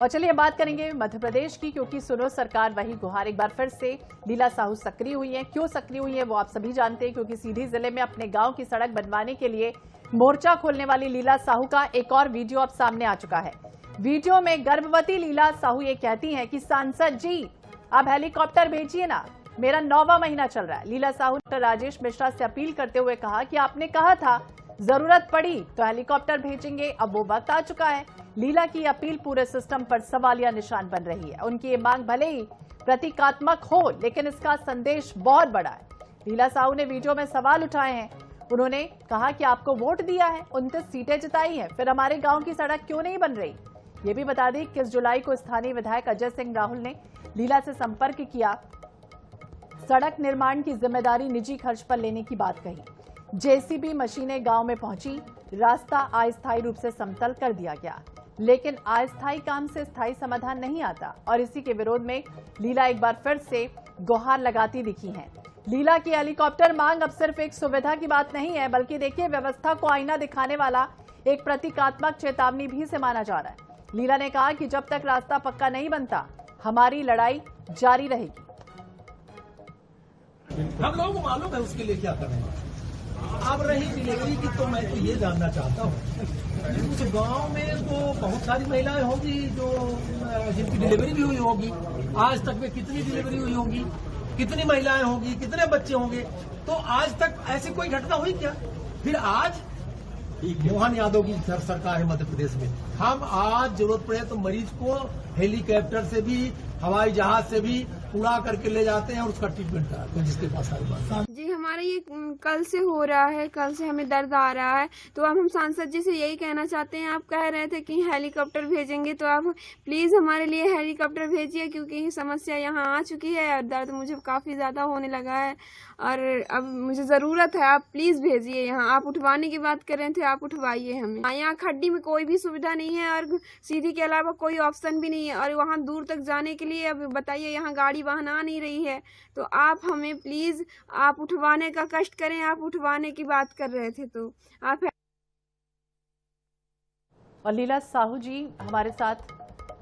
और चलिए बात करेंगे मध्य प्रदेश की, क्योंकि सुनो सरकार वही गुहार। एक बार फिर से लीला साहू सक्रिय हुई है। क्यों सक्रिय हुई है वो आप सभी जानते हैं, क्योंकि सीधी जिले में अपने गांव की सड़क बनवाने के लिए मोर्चा खोलने वाली लीला साहू का एक और वीडियो अब सामने आ चुका है। वीडियो में गर्भवती लीला साहू ये कहती हैं कि सांसद जी अब हेलीकॉप्टर भेजिए ना, मेरा 9वां महीना चल रहा है। लीला साहू ने राजेश मिश्रा से अपील करते हुए कहा कि आपने कहा था जरूरत पड़ी तो हेलीकॉप्टर भेजेंगे, अब वो वक्त आ चुका है। लीला की अपील पूरे सिस्टम पर सवालिया निशान बन रही है। उनकी ये मांग भले ही प्रतीकात्मक हो, लेकिन इसका संदेश बहुत बड़ा है। लीला साहू ने वीडियो में सवाल उठाए हैं। उन्होंने कहा कि आपको वोट दिया है, 29 सीटें जिताई हैं, फिर हमारे गांव की सड़क क्यों नहीं बन रही। ये भी बता दें 21 जुलाई को स्थानीय विधायक अजय सिंह राहुल ने लीला से संपर्क किया। सड़क निर्माण की जिम्मेदारी निजी खर्च पर लेने की बात कही। जेसीबी मशीनें गांव में पहुंची, रास्ता अस्थायी रूप से समतल कर दिया गया, लेकिन अस्थायी काम से स्थायी समाधान नहीं आता और इसी के विरोध में लीला एक बार फिर से गुहार लगाती दिखी हैं। लीला की हेलीकॉप्टर मांग अब सिर्फ एक सुविधा की बात नहीं है, बल्कि देखिए व्यवस्था को आईना दिखाने वाला एक प्रतीकात्मक चेतावनी भी से माना जा रहा है। लीला ने कहा कि जब तक रास्ता पक्का नहीं बनता हमारी लड़ाई जारी रहेगी। हम लोगों को मालूम है उसके लिए क्या करें। अब रही डिलीवरी की, तो मैं तो ये जानना चाहता हूँ उस गांव में तो बहुत सारी महिलाएं होंगी जो जिनकी डिलीवरी भी हुई होगी। आज तक में कितनी डिलीवरी हुई होगी, कितनी महिलाएं होंगी, कितने बच्चे होंगे, तो आज तक ऐसी कोई घटना हुई क्या। फिर आज मोहन यादव की सरकार है मध्य प्रदेश में, हम आज जरूरत पड़े तो मरीज को हेलीकॉप्टर से भी हवाई जहाज से भी उड़ा करके ले जाते हैं और उसका ट्रीटमेंट कराते हैं जिसके पास जी। हमारा ये कल से हो रहा है, कल से हमें दर्द आ रहा है, तो अब हम सांसद जी से यही कहना चाहते हैं। आप कह रहे थे कि हेलीकॉप्टर भेजेंगे, तो आप प्लीज हमारे लिए हेलीकॉप्टर भेजिए, क्योंकि समस्या यहाँ आ चुकी है और दर्द मुझे काफी ज्यादा होने लगा है और अब मुझे जरूरत है। आप प्लीज भेजिए यहाँ। आप उठवाने की बात कर रहे थे, आप उठवाइए हमें। यहाँ खड्डी में कोई भी सुविधा नहीं है और सीधी के अलावा कोई ऑप्शन भी नहीं है, और वहाँ दूर तक जाने के लिए अब बताइए यहाँ गाड़ी वाहन आ नहीं रही है। तो आप हमें प्लीज आप उठवाने का कष्ट करें। आप उठवाने की बात कर रहे थे तो आप। और लीला साहू जी हमारे साथ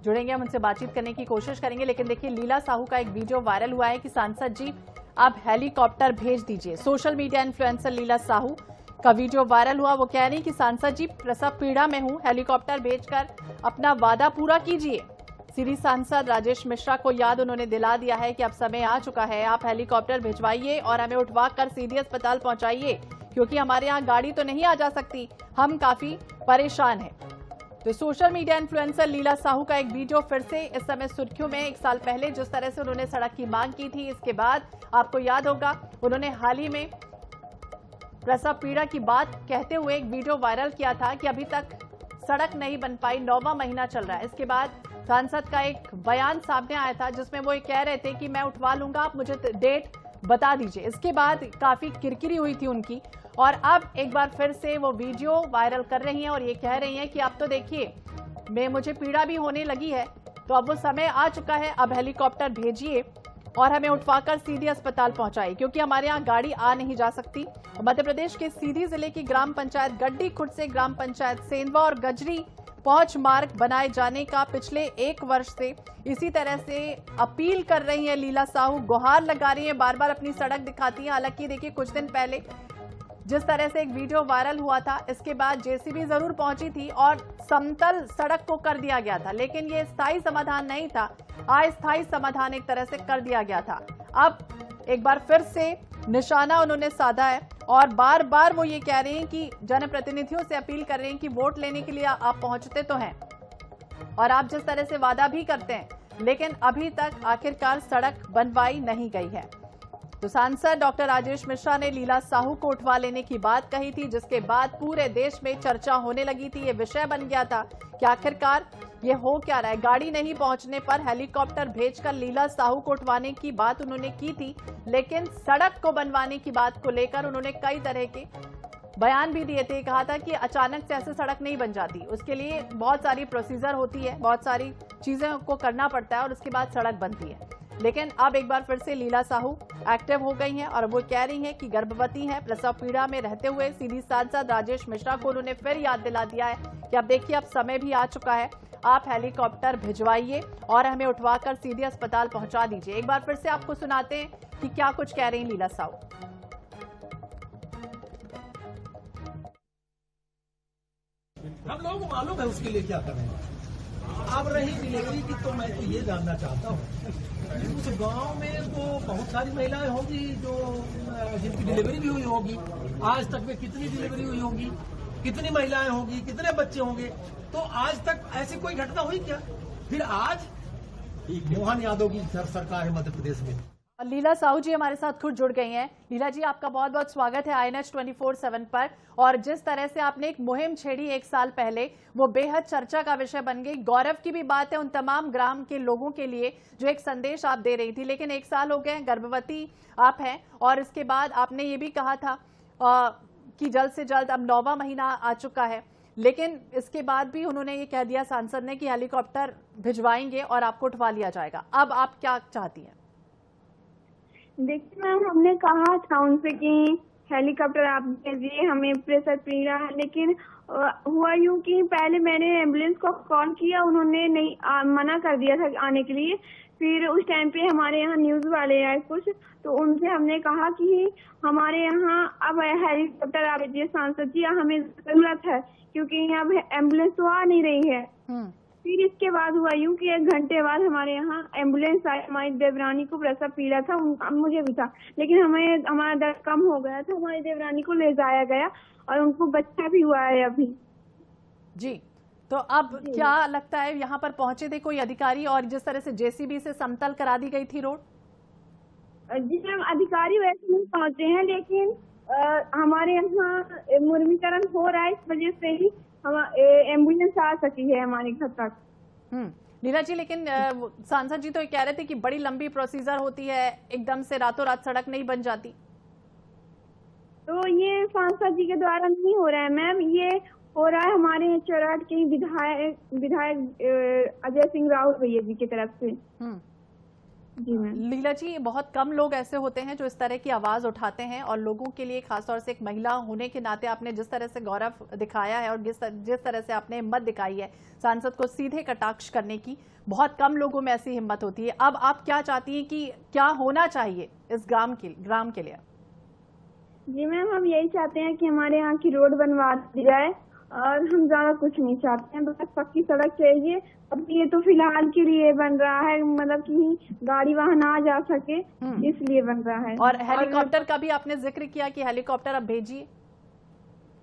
जुड़ेंगे, हम उनसे बातचीत करने की कोशिश करेंगे। लेकिन देखिए लीला साहू का एक वीडियो वायरल हुआ है कि सांसद जी आप हेलीकॉप्टर भेज दीजिए। सोशल मीडिया इन्फ्लुएंसर लीला साहू का वीडियो वायरल हुआ। वो कह रही कि सांसद जी प्रसव पीड़ा में हूं, हेलीकॉप्टर भेजकर अपना वादा पूरा कीजिए। सीधी सांसद राजेश मिश्रा को याद उन्होंने दिला दिया है कि अब समय आ चुका है, आप हेलीकॉप्टर भिजवाइए और हमें उठवा कर सीधे अस्पताल पहुंचाइए, क्योंकि हमारे यहाँ गाड़ी तो नहीं आ जा सकती, हम काफी परेशान हैं। तो सोशल मीडिया इन्फ्लुएंसर लीला साहू का एक वीडियो फिर से इस समय सुर्खियों में। एक साल पहले जिस तरह से उन्होंने सड़क की मांग की थी, इसके बाद आपको याद होगा उन्होंने हाल ही में प्रसव पीड़ा की बात कहते हुए एक वीडियो वायरल किया था कि अभी तक सड़क नहीं बन पाई, 9वां महीना चल रहा है। इसके बाद सांसद का एक बयान सामने आया था जिसमें वो कह रहे थे कि मैं उठवा लूंगा, आप मुझे डेट बता दीजिए। इसके बाद काफी किरकिरी हुई थी उनकी, और अब एक बार फिर से वो वीडियो वायरल कर रही हैं और ये कह रही हैं कि अब तो देखिए मुझे पीड़ा भी होने लगी है, तो अब वो समय आ चुका है, अब हेलीकॉप्टर भेजिए और हमें उठवाकर सीधे अस्पताल पहुंचाइए, क्योंकि हमारे यहाँ गाड़ी आ नहीं जा सकती। मध्य प्रदेश के सीधी जिले की ग्राम पंचायत गड्डी खुर्द से ग्राम पंचायत सेंधवा और गजरी पहुंच मार्ग बनाए जाने का पिछले 1 वर्ष से इसी तरह से अपील कर रही है लीला साहू, गुहार लगा रही है, बार बार अपनी सड़क दिखाती है। हालांकि देखिए कुछ दिन पहले जिस तरह से एक वीडियो वायरल हुआ था, इसके बाद जेसीबी जरूर पहुंची थी और समतल सड़क को कर दिया गया था, लेकिन ये स्थायी समाधान नहीं था, अस्थायी समाधान एक तरह से कर दिया गया था। अब एक बार फिर से निशाना उन्होंने साधा है और बार बार वो ये कह रहे हैं कि जनप्रतिनिधियों से अपील कर रहे हैं कि वोट लेने के लिए आप पहुंचते तो हैं और आप जिस तरह से वादा भी करते हैं, लेकिन अभी तक आखिरकार सड़क बनवाई नहीं गई है। तो सांसद डॉक्टर राजेश मिश्रा ने लीला साहू को उठवा लेने की बात कही थी, जिसके बाद पूरे देश में चर्चा होने लगी थी। ये विषय बन गया था कि आखिरकार ये हो क्या रहा है। गाड़ी नहीं पहुंचने पर हेलीकॉप्टर भेजकर लीला साहू को उठवाने की बात उन्होंने की थी, लेकिन सड़क को बनवाने की बात को लेकर उन्होंने कई तरह के बयान भी दिए थे। कहा था कि अचानक से ऐसे सड़क नहीं बन जाती, उसके लिए बहुत सारी प्रोसीजर होती है, बहुत सारी चीजें को करना पड़ता है और उसके बाद सड़क बनती है। लेकिन अब एक बार फिर से लीला साहू एक्टिव हो गई हैं और वो कह रही हैं कि गर्भवती हैं। प्रसव पीड़ा में रहते हुए सीधी सांसद राजेश मिश्रा को उन्होंने फिर याद दिला दिया है कि अब देखिए, अब समय भी आ चुका है, आप हेलीकॉप्टर भिजवाइए और हमें उठवाकर सीधे अस्पताल पहुंचा दीजिए। एक बार फिर से आपको सुनाते हैं कि क्या कुछ कह रही हैं लीला साहू। हम लोगों को मालूम है उसके लिए क्या करें। अब रही डिलीवरी की, तो मैं तो ये जानना चाहता हूँ उस गांव में वो बहुत सारी महिलाएं होंगी जो जिनकी डिलीवरी भी हुई होगी। आज तक में कितनी डिलीवरी हुई होगी, कितनी महिलाएं होंगी, कितने बच्चे होंगे, तो आज तक ऐसी कोई घटना हुई क्या? फिर आज मोहन यादव की सरकार है मध्य प्रदेश में। लीला साहू जी हमारे साथ खुद जुड़ गई हैं। लीला जी, आपका बहुत बहुत स्वागत है INH 24/7 पर। और जिस तरह से आपने एक मुहिम छेड़ी 1 साल पहले, वो बेहद चर्चा का विषय बन गई। गौरव की भी बात है उन तमाम ग्राम के लोगों के लिए जो एक संदेश आप दे रही थी। लेकिन 1 साल हो गए, गर्भवती आप हैं और इसके बाद आपने ये भी कहा था कि जल्द से जल्द, अब 9वां महीना आ चुका है, लेकिन इसके बाद भी उन्होंने ये कह दिया सांसद ने कि हेलीकॉप्टर भिजवाएंगे और आपको उठवा लिया जाएगा। अब आप क्या चाहती हैं? देखिए मैम, हमने कहा था उनसे कि हेलीकॉप्टर आप भेजिए, हमें प्रेशर पीड़ा है, लेकिन हुआ यूं कि पहले मैंने एम्बुलेंस को कॉल किया, उन्होंने नहीं मना कर दिया था आने के लिए। फिर उस टाइम पे हमारे यहाँ न्यूज वाले आए कुछ, तो उनसे हमने कहा कि हमारे यहाँ अब हेलीकॉप्टर आ भेजिए सांसद जी, हमें जरूरत है क्योंकि यहाँ एम्बुलेंस तो आ नहीं रही है। फिर इसके बाद हुआ यूं कि 1 घंटे बाद हमारे यहाँ एम्बुलेंस आई। हमारी देवरानी को प्रसव पीड़ा था, मुझे भी था, लेकिन हमारा दर्द कम हो गया था। हमारी देवरानी को ले जाया गया और उनको बच्चा भी हुआ है अभी। जी, तो अब क्या लगता है, यहाँ पर पहुंचे थे कोई अधिकारी और जिस तरह से JCB से समतल करा दी गई थी रोड? जी मैम, अधिकारी वैसे नहीं पहुंचे हैं, लेकिन हमारे यहाँ मुर्मीकरण हो रहा है, इस वजह से ही एम्बुलेंस आ सकी है हमारे घर तक। लीला जी, लेकिन सांसद जी तो ये कह रहे थे कि बड़ी लंबी प्रोसीजर होती है, एकदम से रातों रात सड़क नहीं बन जाती। तो ये सांसद जी के द्वारा नहीं हो रहा है मैम, ये हो रहा है हमारे चौराट के विधायक अजय सिंह राहुल भैया जी की तरफ से। जी मैम। लीला जी, बहुत कम लोग ऐसे होते हैं जो इस तरह की आवाज उठाते हैं और लोगों के लिए, खासतौर से एक महिला होने के नाते आपने जिस तरह से गौरव दिखाया है और जिस तरह से आपने हिम्मत दिखाई है सांसद को सीधे कटाक्ष करने की, बहुत कम लोगों में ऐसी हिम्मत होती है। अब आप क्या चाहती हैं कि क्या होना चाहिए इस ग्राम के लिए? जी मैम, हम यही चाहते हैं कि हमारे यहाँ की रोड बनवा दी जाए और हम ज्यादा कुछ नहीं चाहते हैं, बस पक्की सड़क चाहिए। अब ये तो फिलहाल के लिए बन रहा है, मतलब कि गाड़ी वहाँ ना जा सके, इसलिए बन रहा है। और हेलीकॉप्टर का भी आपने जिक्र किया कि हेलीकॉप्टर अब भेजिए।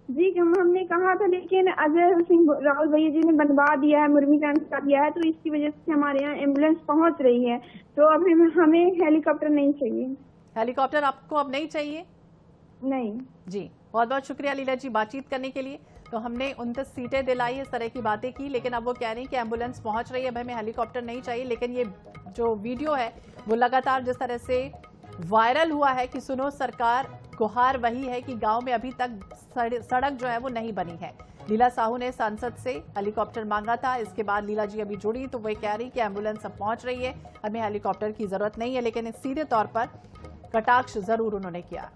जी, हमने कहा था, लेकिन अजय सिंह राहुल भैया जी ने बनवा दिया है, मुर्मीकरण कर दिया है, तो इसकी वजह से हमारे यहाँ एम्बुलेंस पहुँच रही है। तो अब हमें हेलीकॉप्टर नहीं चाहिए। हेलीकॉप्टर आपको अब नहीं चाहिए? नहीं जी, बहुत बहुत शुक्रिया लीला जी बातचीत करने के लिए। तो हमने 29 सीटें दिलाई, इस तरह की बातें की, लेकिन अब वो कह रही हैं कि एम्बुलेंस पहुंच रही है, अब हमें हेलीकॉप्टर नहीं चाहिए। लेकिन ये जो वीडियो है वो लगातार जिस तरह से वायरल हुआ है कि सुनो सरकार, गुहार वही है कि गांव में अभी तक सड़क जो है वो नहीं बनी है। लीला साहू ने सांसद से हेलीकॉप्टर मांगा था, इसके बाद लीला जी अभी जुड़ी तो वही कह रही कि एम्बुलेंस अब पहुंच रही है, हमें हेलीकॉप्टर की जरूरत नहीं है, लेकिन सीधे तौर पर कटाक्ष जरूर उन्होंने किया।